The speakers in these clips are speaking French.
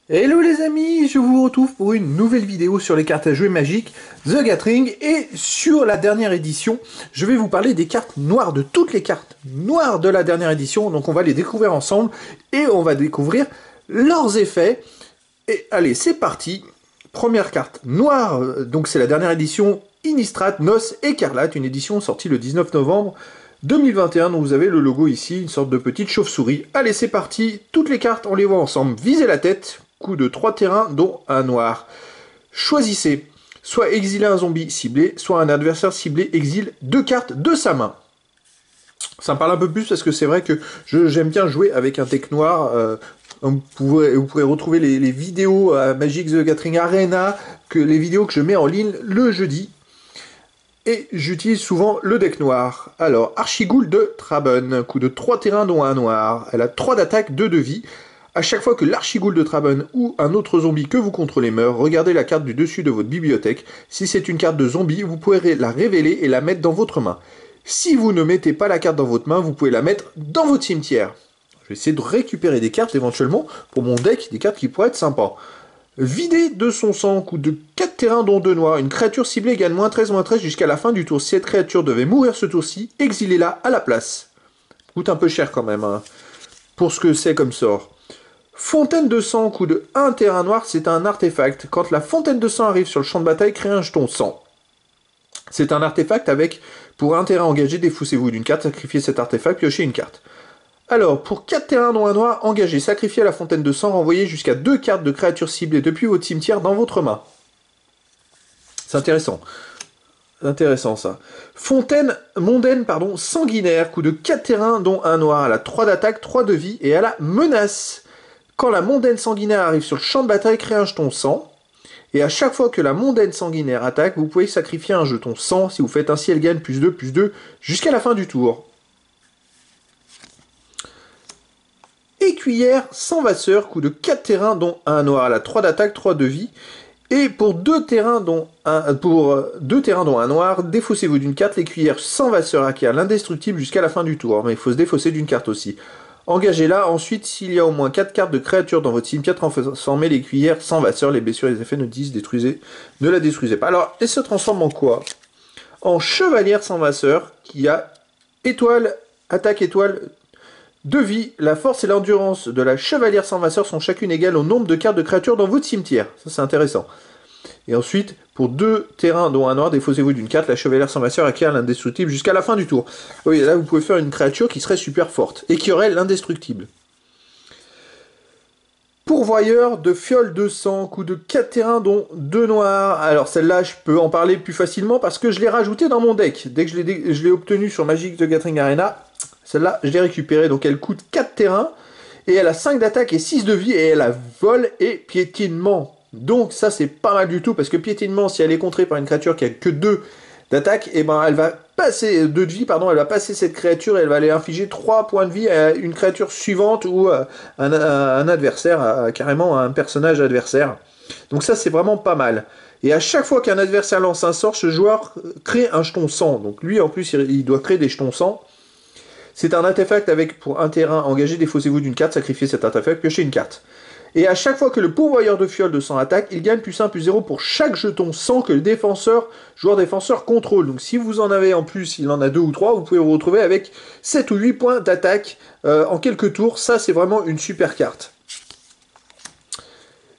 Hello les amis, je vous retrouve pour une nouvelle vidéo sur les cartes à jouer magiques The Gathering, et sur la dernière édition, je vais vous parler des cartes noires, de toutes les cartes noires de la dernière édition. Donc on va les découvrir ensemble et on va découvrir leurs effets. Et allez, c'est parti. Première carte noire, donc c'est la dernière édition Innistrad Noces Écarlate, une édition sortie le 19 novembre 2021, dont vous avez le logo ici, une sorte de petite chauve-souris. Allez, c'est parti, toutes les cartes, on les voit ensemble. Visez la tête, coup de 3 terrains, dont un noir. Choisissez, soit exiler un zombie ciblé, soit un adversaire ciblé exile 2 cartes de sa main. Ça me parle un peu plus parce que c'est vrai que j'aime bien jouer avec un deck noir. Vous pourrez retrouver les vidéos à Magic The Gathering Arena, les vidéos que je mets en ligne le jeudi. Et j'utilise souvent le deck noir. Alors, Archighoul de Traben, coup de 3 terrains dont un noir. Elle a 3 d'attaque, 2 de vie. À chaque fois que l'Archighoul de Traben ou un autre zombie que vous contrôlez meurt, regardez la carte du dessus de votre bibliothèque. Si c'est une carte de zombie, vous pourrez la révéler et la mettre dans votre main. Si vous ne mettez pas la carte dans votre main, vous pouvez la mettre dans votre cimetière. Je vais essayer de récupérer des cartes éventuellement pour mon deck, des cartes qui pourraient être sympas. Vider de son sang, coup de 4 terrains dont 2 noirs. Une créature ciblée gagne -13/-13 jusqu'à la fin du tour. Si cette créature devait mourir ce tour-ci, exilez-la à la place. Coûte un peu cher quand même, hein, pour ce que c'est comme sort. Fontaine de sang, coup de 1 terrain noir, c'est un artefact. Quand la fontaine de sang arrive sur le champ de bataille, créez un jeton sang. C'est un artefact avec, pour 1 terrain engagé, défaussez-vous d'une carte, sacrifiez cet artefact, piochez une carte. Alors, pour 4 terrains dont un noir, engagez, sacrifiez à la fontaine de sang, renvoyez jusqu'à 2 cartes de créatures ciblées depuis votre cimetière dans votre main. C'est intéressant. C'est intéressant ça. Fontaine mondaine, sanguinaire, coup de 4 terrains dont un noir. Elle a 3 d'attaque, 3 de vie et elle a menace. Quand la mondaine sanguinaire arrive sur le champ de bataille, créez un jeton sang. Et à chaque fois que la mondaine sanguinaire attaque, vous pouvez sacrifier un jeton sang. Si vous faites ainsi, elle gagne +2/+2 jusqu'à la fin du tour. Écuyère sans vasseur, coup de 4 terrains dont un noir. Elle a 3 d'attaque, 3 de vie. Et pour 2 terrains dont un noir, défaussez-vous d'une carte. L'écuyère sans vasseur acquiert l'indestructible jusqu'à la fin du tour. Mais il faut se défausser d'une carte aussi. Engagez-la. Ensuite, s'il y a au moins 4 cartes de créatures dans votre cimetière, transformez l'écuyère sans vasseur. Les blessures et les effets ne la détruisez pas. Alors, elle se transforme en quoi? En chevalière sans vasseur, qui a étoile, attaque étoile, de vie. La force et l'endurance de la chevalière sans vasseur sont chacune égales au nombre de cartes de créatures dans votre cimetière. Ça, c'est intéressant. Et ensuite, pour 2 terrains dont un noir, défaussez-vous d'une carte. La chevalière sans vasseur acquiert l'indestructible jusqu'à la fin du tour. Oui, là, vous pouvez faire une créature qui serait super forte et qui aurait l'indestructible. Pourvoyeur de fiole de sang, coup de 4 terrains dont 2 noirs. Alors celle-là, je peux en parler plus facilement parce que je l'ai rajouté dans mon deck. Dès que je l'ai obtenu sur Magic The Gathering Arena, celle-là, je l'ai récupérée. Donc elle coûte 4 terrains et elle a 5 d'attaque et 6 de vie et elle a vol et piétinement. Donc ça, c'est pas mal du tout parce que piétinement, si elle est contrée par une créature qui a que 2 d'attaque, et ben elle va passer 2 de vie, elle va passer cette créature et elle va aller infliger 3 points de vie à une créature suivante ou à un adversaire, carrément à un personnage adversaire. Donc ça, c'est vraiment pas mal. Et à chaque fois qu'un adversaire lance un sort, ce joueur crée un jeton sang. Donc lui, en plus, il doit créer des jetons sang. C'est un artefact avec, pour un terrain engagé, défaussez-vous d'une carte, sacrifiez cet artefact, piochez une carte. Et à chaque fois que le pourvoyeur de fiole de sang attaque, il gagne +1/+0 pour chaque jeton sang que le joueur défenseur contrôle. Donc si vous en avez en plus, il en a 2 ou 3, vous pouvez vous retrouver avec 7 ou 8 points d'attaque en quelques tours. Ça, c'est vraiment une super carte.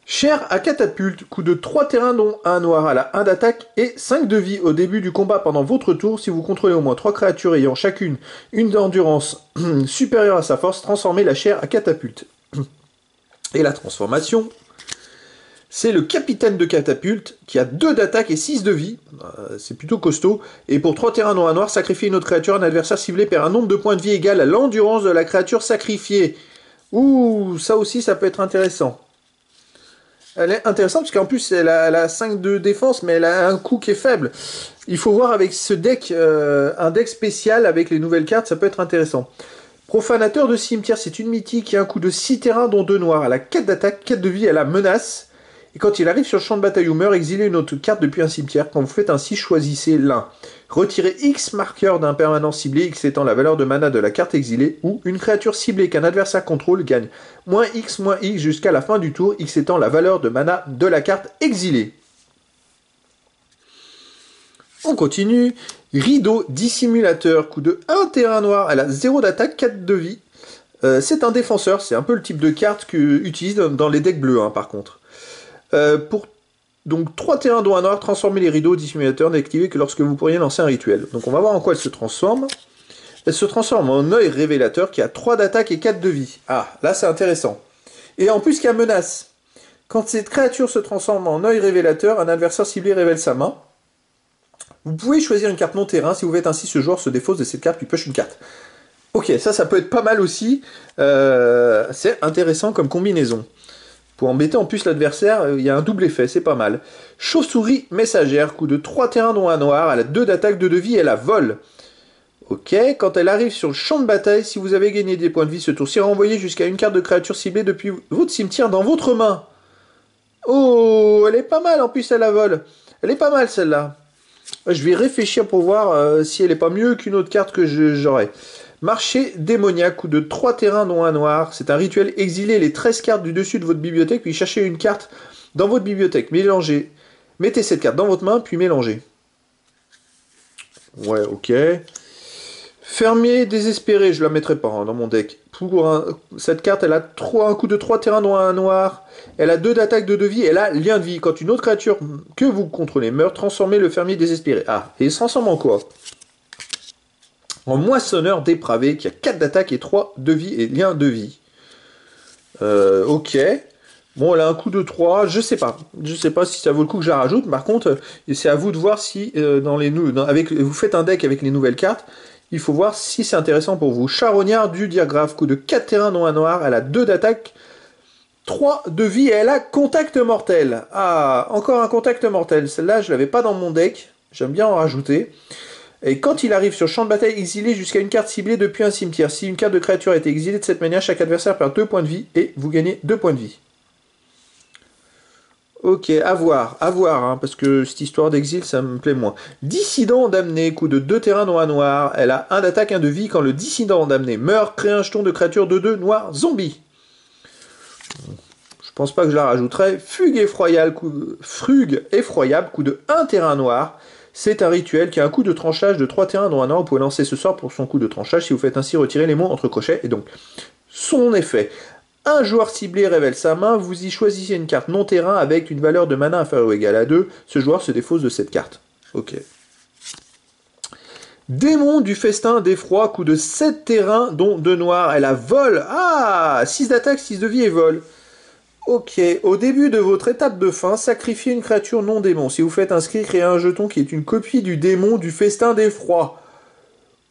Chair à catapulte, coup de 3 terrains dont un noir. Elle a 1 d'attaque et 5 de vie au début du combat pendant votre tour. Si vous contrôlez au moins 3 créatures ayant chacune une endurance supérieure à sa force, transformez la chair à catapulte. Et la transformation, c'est le capitaine de catapulte qui a 2 d'attaque et 6 de vie. C'est plutôt costaud. Et pour 3 terrains dont un noir, sacrifiez une autre créature. Un adversaire ciblé perd un nombre de points de vie égal à l'endurance de la créature sacrifiée. Ouh, ça aussi, ça peut être intéressant. Elle est intéressante parce qu'en plus, elle a 5 de défense, mais elle a un coût qui est faible. Il faut voir avec ce deck, un deck spécial avec les nouvelles cartes, ça peut être intéressant. Profanateur de cimetière, c'est une mythique qui a un coup de 6 terrains dont 2 noirs. Elle a 4 d'attaque, 4 de vie, elle a menace. Et quand il arrive sur le champ de bataille ou meurt, exilez une autre carte depuis un cimetière. Quand vous faites ainsi, choisissez l'un. Retirez X marqueur d'un permanent ciblé, X étant la valeur de mana de la carte exilée, ou une créature ciblée qu'un adversaire contrôle gagne -X jusqu'à la fin du tour, X étant la valeur de mana de la carte exilée. On continue. Rideau dissimulateur, coût de 1 terrain noir, elle a 0 d'attaque, 4 de vie. C'est un défenseur, c'est un peu le type de carte qu'utilise dans les decks bleus, hein, par contre. Pour donc 3 terrains dont un noir, transformez les rideaux dissimulateurs n'activez que lorsque vous pourriez lancer un rituel. Donc on va voir en quoi elle se transforme. Elle se transforme en œil révélateur qui a 3 d'attaque et 4 de vie. Ah, là c'est intéressant. Et en plus qu'il y a menace. Quand cette créature se transforme en œil révélateur, un adversaire ciblé révèle sa main. Vous pouvez choisir une carte non terrain, si vous faites ainsi, ce joueur se défausse de cette carte puis pioche une carte. Ok, ça peut être pas mal aussi. C'est intéressant comme combinaison. Pour embêter en plus l'adversaire, il y a un double effet, c'est pas mal. Chauve-souris messagère, coût de 3 terrains dont un noir, elle a 2 d'attaque, 2 de vie, elle a vol. Ok, quand elle arrive sur le champ de bataille, si vous avez gagné des points de vie ce tour-ci, renvoyez jusqu'à une carte de créature ciblée depuis votre cimetière dans votre main. Oh, elle est pas mal, en plus elle a vol. Elle est pas mal celle-là. Je vais réfléchir pour voir si elle est pas mieux qu'une autre carte que j'aurais. Marché démoniaque, coût de 3 terrains dont un noir. C'est un rituel, exilez les 13 cartes du dessus de votre bibliothèque, puis cherchez une carte dans votre bibliothèque. Mélangez. Mettez cette carte dans votre main, puis mélangez. Ouais, ok. Fermier désespéré, je la mettrai pas hein, dans mon deck. Cette carte, elle a un coup de 3 terrains dont un noir. Elle a 2 d'attaque, 2 de vie, elle a lien de vie. Quand une autre créature que vous contrôlez meurt, transformez le fermier désespéré. Ah, et il se transforme en quoi? En moissonneur dépravé, qui a 4 d'attaque et 3 de vie et lien de vie. Ok. Bon, elle a un coup de 3, je sais pas. Je sais pas si ça vaut le coup que je la rajoute. Par contre, c'est à vous de voir si vous faites un deck avec les nouvelles cartes. Il faut voir si c'est intéressant pour vous. Charognard du Diagraphe, coup de 4 terrains dont un noir. Elle a 2 d'attaque, 3 de vie et elle a contact mortel. Ah, encore un contact mortel. Celle-là, je l'avais pas dans mon deck. J'aime bien en rajouter. Et quand il arrive sur le champ de bataille, exilé jusqu'à une carte ciblée depuis un cimetière. Si une carte de créature a été exilée de cette manière, chaque adversaire perd 2 points de vie et vous gagnez 2 points de vie. Ok, à voir, hein, parce que cette histoire d'exil, ça me plaît moins. Dissident damné, coup de 2 terrains dont un noir. Elle a 1 d'attaque, 1 de vie. Quand le dissident damné meurt, crée un jeton de créature de 2 noir zombie. Je pense pas que je la rajouterai. Fugue effroyable, coup de 1 terrain noir. C'est un rituel qui a un coup de tranchage de 3 terrains dont un noir. Vous pouvez lancer ce sort pour son coup de tranchage si vous faites ainsi retirer les mots entre crochets. Et donc, son effet. Un joueur ciblé révèle sa main, vous y choisissez une carte non terrain avec une valeur de mana inférieure ou égale à 2. Ce joueur se défausse de cette carte. Ok. Démon du festin d'effroi, coup de 7 terrains dont 2 noirs. Elle a vol. Ah, 6 d'attaque, 6 de vie et vol. Ok, au début de votre étape de fin, sacrifiez une créature non démon. Si vous faites inscrire, créez un jeton qui est une copie du démon du festin d'effroi.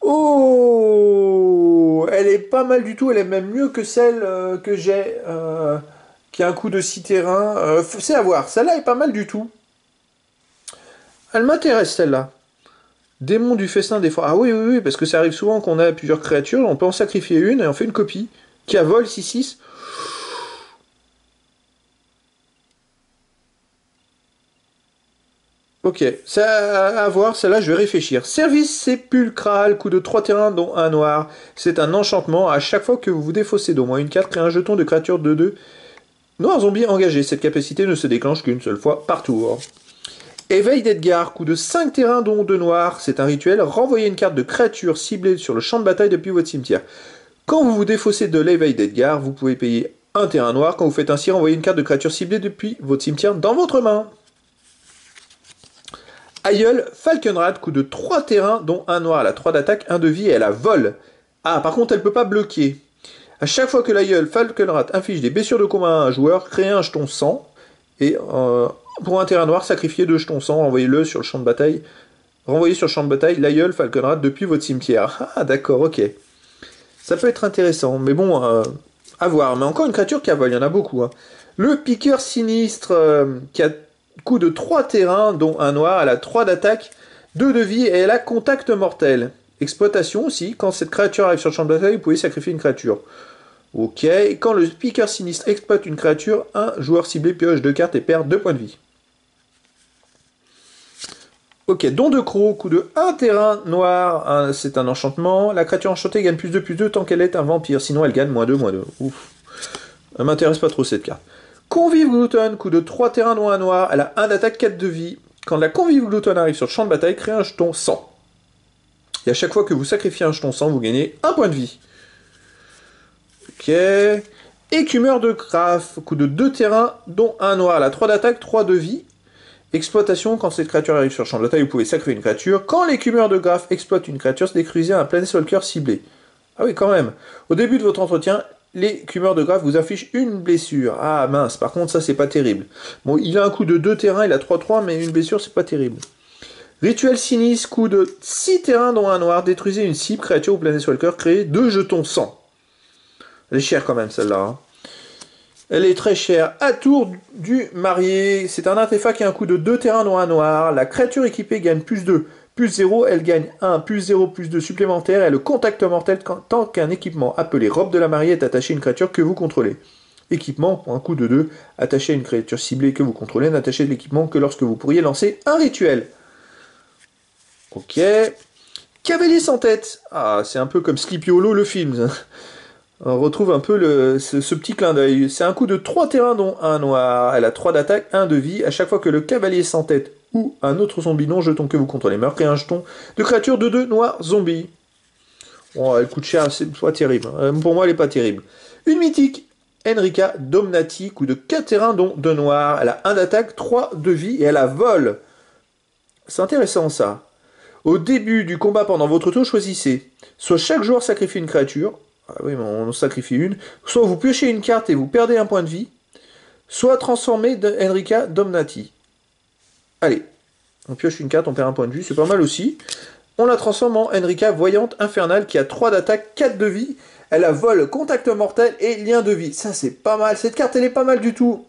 Oh, elle est pas mal du tout, elle est même mieux que celle que j'ai, qui a un coup de 6 terrains. C'est à voir, celle-là est pas mal du tout. Elle m'intéresse celle-là. Démon du festin d'effroi. Ah oui, parce que ça arrive souvent qu'on a plusieurs créatures, on peut en sacrifier une et on fait une copie. Qui a vol 6-6. Ok, ça à voir, celle-là je vais réfléchir. Service sépulcral, coup de 3 terrains dont un noir. C'est un enchantement. À chaque fois que vous vous défaussez d'au moins une carte, créez un jeton de créature de 2. Noir zombie engagé. Cette capacité ne se déclenche qu'une seule fois par tour. Éveil d'Edgar, coup de 5 terrains dont 2 noirs. C'est un rituel. Renvoyez une carte de créature ciblée sur le champ de bataille depuis votre cimetière. Quand vous vous défaussez de l'éveil d'Edgar, vous pouvez payer un terrain noir. Quand vous faites ainsi, renvoyez une carte de créature ciblée depuis votre cimetière dans votre main. Aïeul Falkenrath, coup de 3 terrains, dont un noir. Elle a 3 d'attaque, 1 de vie et elle a vol. Ah, par contre, elle ne peut pas bloquer. À chaque fois que l'aïeul Falkenrath inflige des blessures de combat à un joueur, créez un jeton sang. Et pour un terrain noir, sacrifiez 2 jetons sang, renvoyez-le sur le champ de bataille. Renvoyez sur le champ de bataille l'aïeul Falkenrath depuis votre cimetière. Ah, d'accord, ok. Ça peut être intéressant, mais bon, à voir. Mais encore une créature qui a vol, il y en a beaucoup. Hein. Le piqueur sinistre, qui a coup de 3 terrains, dont un noir, elle a 3 d'attaque, 2 de vie, et elle a contact mortel. Exploitation aussi, quand cette créature arrive sur le champ de bataille, vous pouvez sacrifier une créature. Ok, et quand le piqueur sinistre exploite une créature, un joueur ciblé pioche 2 cartes et perd 2 points de vie. Ok, don de croc, coût de 1 terrain noir, c'est un enchantement. La créature enchantée gagne plus 2 tant qu'elle est un vampire, sinon elle gagne -2/-2. Ouf. Elle m'intéresse pas trop cette carte. Convive Glouton, coût de 3 terrains noir, elle a 1 d'attaque, 4 de vie. Quand la Convive Glouton arrive sur le champ de bataille, créez un jeton 100. Et à chaque fois que vous sacrifiez un jeton 100, vous gagnez 1 point de vie. Ok. Écumeur de Graf, coût de 2 terrains, dont 1 noir, elle a 3 d'attaque, 3 de vie. Exploitation, quand cette créature arrive sur le champ de bataille, vous pouvez sacrifier une créature. Quand l'écumeur de Graf exploite une créature, c'est détruisez un Planeswalker ciblé. Ah oui, quand même. Au début de votre entretien, l'écumeur de Graf vous affiche une blessure. Ah mince, par contre, ça, c'est pas terrible. Bon, il a un coup de 2 terrains, il a 3/3, mais une blessure, c'est pas terrible. Rituel sinistre, coup de 6 terrains, dont 1 noir. Détruisez une cible, créature ou Planeswalker, créez 2 jetons 100. Elle est chère quand même, celle-là. Hein. Elle est très chère. Atour du marié. C'est un artefact qui a un coût de 2 terrains dont 1 noir. La créature équipée gagne +2, +0. Elle gagne 1, +0, +2 supplémentaire. Et le contact mortel tant qu'un équipement appelé robe de la mariée est attaché à une créature que vous contrôlez. Équipement, pour un coût de 2, attaché à une créature ciblée que vous contrôlez, n'attachez de l'équipement que lorsque vous pourriez lancer un rituel. Ok. Cavalier sans tête. Ah, c'est un peu comme Sleepy Hollow, le film. On retrouve un peu ce petit clin d'œil. C'est un coup de 3 terrains dont 1 noir. Elle a 3 d'attaque, 1 de vie. À chaque fois que le cavalier sans tête ou un autre zombie non jeton que vous contrôlez meurt, créez un jeton de créature de 2 noirs zombies. Oh, elle coûte cher, c'est pas terrible. Pour moi, elle est pas terrible. Une mythique, Enrika Domnati, coup de 4 terrains dont 2 noirs. Elle a 1 d'attaque, 3 de vie et elle a vol. C'est intéressant ça. Au début du combat pendant votre tour, choisissez. Soit chaque joueur sacrifie une créature. Ah oui, mais on sacrifie une. Soit vous piochez une carte et vous perdez un point de vie. Soit transformez Enrika Domnati. Allez, on pioche une carte, on perd un point de vue, c'est pas mal aussi. On la transforme en Enrika Voyante Infernale qui a 3 d'attaque, 4 de vie. Elle a vol, contact mortel et lien de vie. Ça, c'est pas mal. Cette carte, elle est pas mal du tout.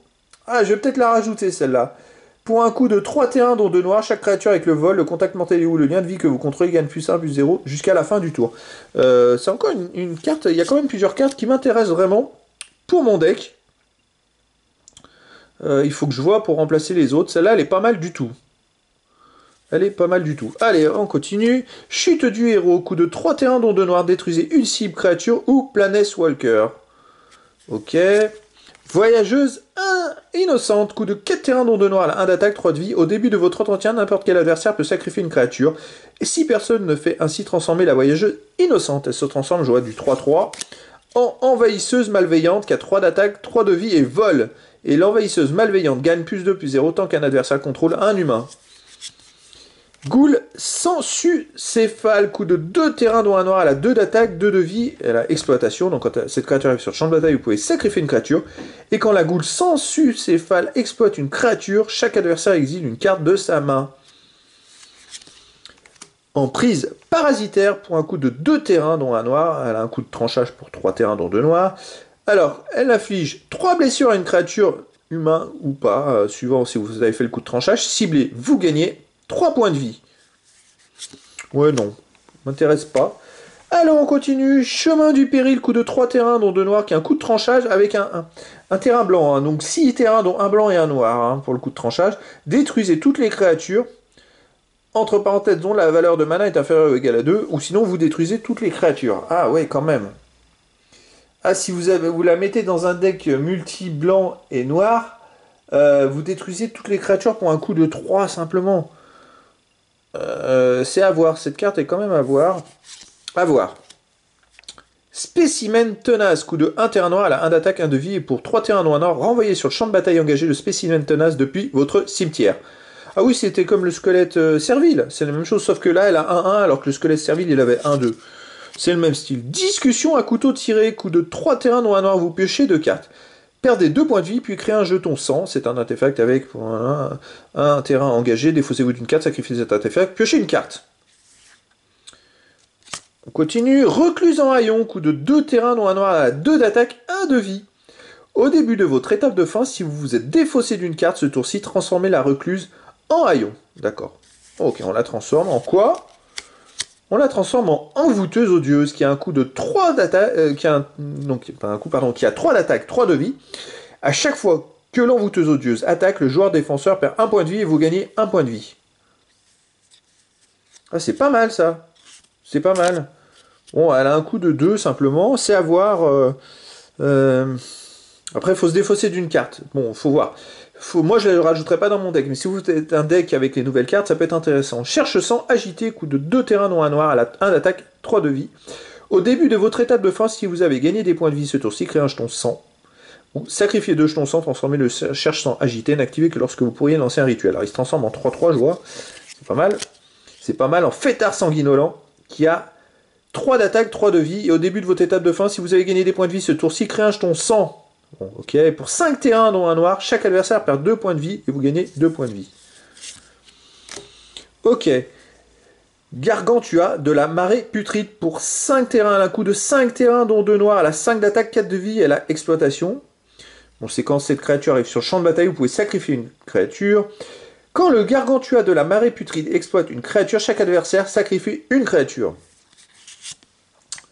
Ah, je vais peut-être la rajouter, celle-là. Pour un coup de 3 terrains dont 2 noirs, chaque créature avec le vol, le contact mortel ou le lien de vie que vous contrôlez gagne +1, +0 jusqu'à la fin du tour. C'est encore une carte, il y a quand même plusieurs cartes qui m'intéressent vraiment pour mon deck. Il faut que je vois pour remplacer les autres. Celle-là, elle est pas mal du tout. Elle est pas mal du tout. Allez, on continue. Chute du héros, coup de 3 terrains dont 2 noirs, détruisez une cible, créature ou Planeswalker. Ok. Voyageuse innocente, coup de 4 terrains dont 2 noirs, elle a 1 d'attaque, 3 de vie. Au début de votre entretien, n'importe quel adversaire peut sacrifier une créature. Et si personne ne fait ainsi transformer la voyageuse innocente, elle se transforme, je vois, du 3/3 en envahisseuse malveillante qui a 3 d'attaque, 3 de vie et vol. Et l'envahisseuse malveillante gagne +2, +0 tant qu'un adversaire contrôle un humain. Ghoul sans sucéphale, coup de 2 terrains dont 1 noir, elle a 2 d'attaque, 2 de vie, elle a exploitation, donc quand cette créature arrive sur le champ de bataille, vous pouvez sacrifier une créature, et quand la Ghoul sans sucéphale exploite une créature, chaque adversaire exile une carte de sa main. En prise parasitaire, pour un coup de 2 terrains dont 1 noir, elle a un coup de tranchage pour 3 terrains dont 2 noirs, alors elle inflige 3 blessures à une créature, humain ou pas, suivant si vous avez fait le coup de tranchage, ciblé, vous gagnez 3 points de vie. Ouais, non. M'intéresse pas. Alors, on continue. Chemin du péril, coup de 3 terrains, dont 2 noirs, qui a un coup de tranchage avec un terrain blanc. Hein. Donc, 6 terrains, dont 1 blanc et 1 noir, hein, pour le coup de tranchage. Détruisez toutes les créatures. Entre parenthèses, dont la valeur de mana est inférieure ou égale à 2. Ou sinon, vous détruisez toutes les créatures. Ah, ouais, quand même. Ah, si vous la mettez dans un deck multi-blanc et noir, vous détruisez toutes les créatures pour un coup de 3, simplement. C'est à voir, cette carte est quand même à voir. À voir. Spécimen tenace, coup de 1 terrain noir, elle a 1 d'attaque, 1 de vie, et pour 3 terrains noirs, renvoyez sur le champ de bataille engagé le spécimen tenace depuis votre cimetière. Ah oui, c'était comme le squelette servile, c'est la même chose, sauf que là, elle a 1-1, alors que le squelette servile, il avait 1-2. C'est le même style. Discussion à couteau tiré, coup de 3 terrains dont 1 noir, vous piochez 2 cartes. Perdez 2 points de vie, puis créez un jeton 100. C'est un artefact avec un terrain engagé. Défaussez-vous d'une carte, sacrifiez cet artefact, piochez une carte. On continue. Recluse en haillon, coup de 2 terrains dont 1 noir a 2 d'attaque, 1 de vie. Au début de votre étape de fin, si vous vous êtes défaussé d'une carte, ce tour-ci, transformez la recluse en haillon. D'accord. Ok, on la transforme en quoi? On la transforme en envoûteuse odieuse, qui a un coup de 3 d'attaque, qui a 3 d'attaque, 3 de vie. À chaque fois que l'envoûteuse odieuse attaque, le joueur défenseur perd 1 point de vie et vous gagnez 1 point de vie. Ah, c'est pas mal ça. C'est pas mal. Bon, elle a un coût de 2 simplement. C'est à voir. Après, il faut se défausser d'une carte. Bon, faut voir. Moi, je ne le rajouterai pas dans mon deck. Mais si vous êtes un deck avec les nouvelles cartes, ça peut être intéressant. Cherche sang, agité, coût de 2 terrains dont un noir, à la 1 d'attaque, 3 de vie. Au début de votre étape de fin, si vous avez gagné des points de vie ce tour-ci, créez un jeton sang. Ou sacrifiez 2 jetons sang, transformez le cherche sang agité, n'activez que lorsque vous pourriez lancer un rituel. Alors, il se transforme en 3-3, je vois. C'est pas mal. C'est pas mal en fêtard sanguinolent, qui a 3 d'attaque, 3 de vie. Et au début de votre étape de fin, si vous avez gagné des points de vie ce tour-ci, créez un jeton sang. Bon, ok, pour 5 terrains dont un noir, chaque adversaire perd 2 points de vie et vous gagnez 2 points de vie. Ok. Gargantua de la marée putride pour 5 terrains, elle a un coût de 5 terrains dont 2 noirs, elle a 5 d'attaque, 4 de vie, elle a exploitation. Bon, c'est quand cette créature arrive sur le champ de bataille, vous pouvez sacrifier une créature. Quand le Gargantua de la marée putride exploite une créature, chaque adversaire sacrifie une créature.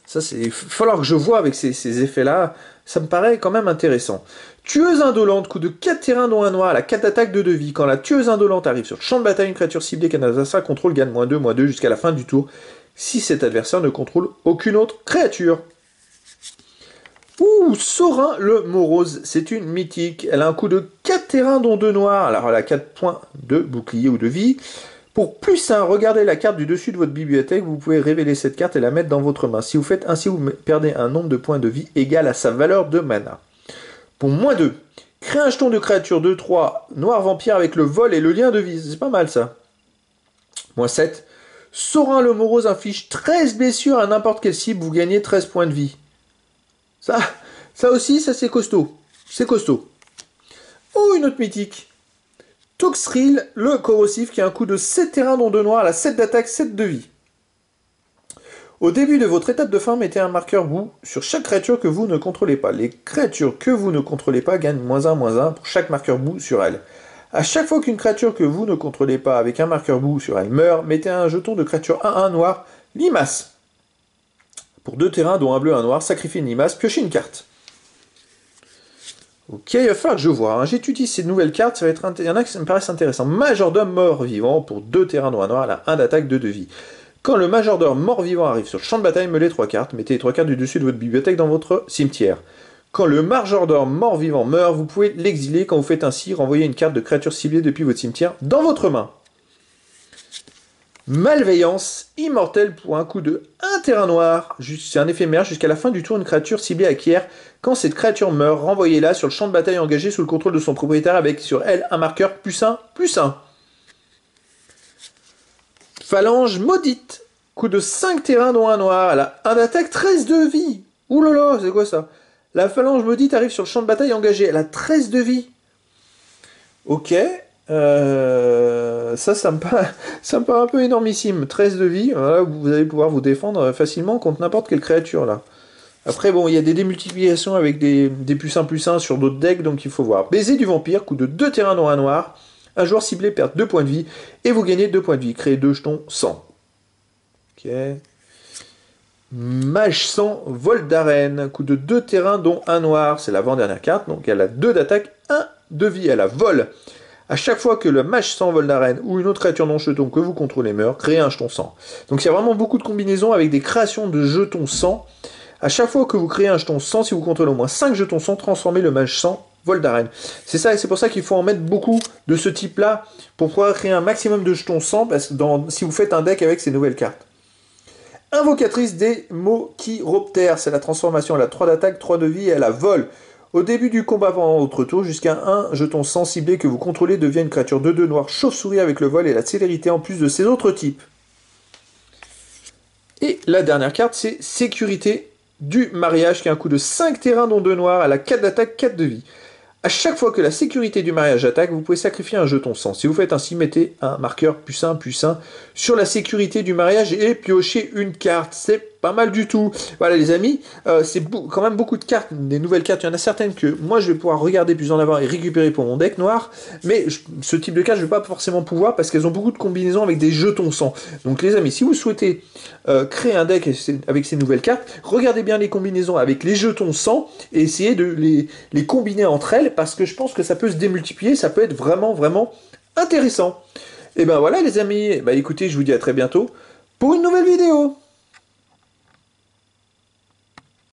Ça, il va falloir que je vois avec ces effets-là. Ça me paraît quand même intéressant. Tueuse indolente, coup de 4 terrains dont un noir, elle a 4 attaques, 2 de vie. Quand la tueuse indolente arrive sur le champ de bataille, une créature ciblée qu'un adversaire contrôle gagne -2 jusqu'à la fin du tour, si cet adversaire ne contrôle aucune autre créature. Ouh, Sorin le Morose, c'est une mythique. Elle a un coup de 4 terrains dont 2 noirs, alors elle a 4 points de bouclier ou de vie. Pour plus 1, regardez la carte du dessus de votre bibliothèque, vous pouvez révéler cette carte et la mettre dans votre main. Si vous faites ainsi, vous perdez un nombre de points de vie égal à sa valeur de mana. Pour -2, créez un jeton de créature 2-3, noir vampire avec le vol et le lien de vie. C'est pas mal ça. -7, Sorin le Morose inflige 13 blessures à n'importe quelle cible, vous gagnez 13 points de vie. Ça aussi, ça c'est costaud. C'est costaud. Oh, une autre mythique. Toxril, le corrosif, qui a un coût de 7 terrains dont 2 noirs, elle a 7 d'attaque, 7 de vie. Au début de votre étape de fin, mettez un marqueur boue sur chaque créature que vous ne contrôlez pas. Les créatures que vous ne contrôlez pas gagnent -1 pour chaque marqueur boue sur elle. À chaque fois qu'une créature que vous ne contrôlez pas avec un marqueur boue sur elle meurt, mettez un jeton de créature 1-1 noir, limace. Pour 2 terrains dont un bleu et un noir, sacrifiez une limace, piochez une carte. Ok, il va falloir que je vois. Hein. J'étudie ces nouvelles cartes, il y en a qui me paraissent intéressants. Majordome mort-vivant, pour 2 terrains dont un noir, elle a 1 d'attaque, 2 de vie. Quand le majordome mort-vivant arrive sur le champ de bataille, mettez 3 cartes. Mettez les 3 cartes du dessus de votre bibliothèque dans votre cimetière. Quand le majordome mort-vivant meurt, vous pouvez l'exiler. Quand vous faites ainsi, renvoyez une carte de créature ciblée depuis votre cimetière dans votre main. Malveillance immortelle pour un coût de 1 terrain noir. C'est un éphémère. Jusqu'à la fin du tour, une créature ciblée acquiert. Quand cette créature meurt, renvoyez-la sur le champ de bataille engagé sous le contrôle de son propriétaire avec sur elle un marqueur +1/+1. Phalange maudite. Coup de 5 terrains dont un noir. Elle a 1 d'attaque, 13 de vie. Ouh là là, c'est quoi ça? La phalange maudite arrive sur le champ de bataille engagé. Elle a 13 de vie. Ok. Ça me paraît un peu énormissime. 13 de vie, voilà, vous allez pouvoir vous défendre facilement contre n'importe quelle créature là. Après, bon, il y a des démultiplications avec des +1/+1 sur d'autres decks, donc il faut voir. Baiser du vampire, coup de 2 terrains dont un noir. Un joueur ciblé perd 2 points de vie et vous gagnez 2 points de vie. Créez 2 jetons 100. Ok. Mage sang, vol d'arène, coup de 2 terrains dont un noir. C'est l'avant-dernière carte, donc elle a 2 d'attaque, 1 de vie. Elle a vol. À chaque fois que le mage sang vol d'arène ou une autre créature non jeton que vous contrôlez meurt, créez un jeton 100. Donc il y a vraiment beaucoup de combinaisons avec des créations de jetons 100. À chaque fois que vous créez un jeton 100, si vous contrôlez au moins 5 jetons 100, transformez le mage 100 vol d'arène. C'est ça, et c'est pour ça qu'il faut en mettre beaucoup de ce type-là pour pouvoir créer un maximum de jetons 100 parce que si vous faites un deck avec ces nouvelles cartes. Invocatrice des Mochiroptères, c'est la transformation. Elle a 3 d'attaque, 3 de vie et elle a vol. Au début du combat pendant votre tour, jusqu'à un jeton 100 ciblé que vous contrôlez devient une créature 2/2 noire chauve-souris avec le vol et la célérité en plus de ses autres types. Et la dernière carte, c'est Sécurité du mariage, qui a un coût de 5 terrains dont 2 noirs, elle a 4 d'attaque, 4 de vie. À chaque fois que la sécurité du mariage attaque, vous pouvez sacrifier un jeton 100. Si vous faites ainsi, mettez un marqueur +1/+1 sur la sécurité du mariage et piochez une carte. C'est pas mal du tout. Voilà les amis, c'est quand même beaucoup de cartes, des nouvelles cartes. Il y en a certaines que moi je vais pouvoir regarder plus en avant et récupérer pour mon deck noir. Mais ce type de cartes, je ne vais pas forcément pouvoir parce qu'elles ont beaucoup de combinaisons avec des jetons 100. Donc les amis, si vous souhaitez créer un deck avec ces nouvelles cartes, regardez bien les combinaisons avec les jetons 100 et essayez de les combiner entre elles parce que je pense que ça peut se démultiplier, ça peut être vraiment, vraiment intéressant. Et ben voilà les amis, bah écoutez, je vous dis à très bientôt pour une nouvelle vidéo.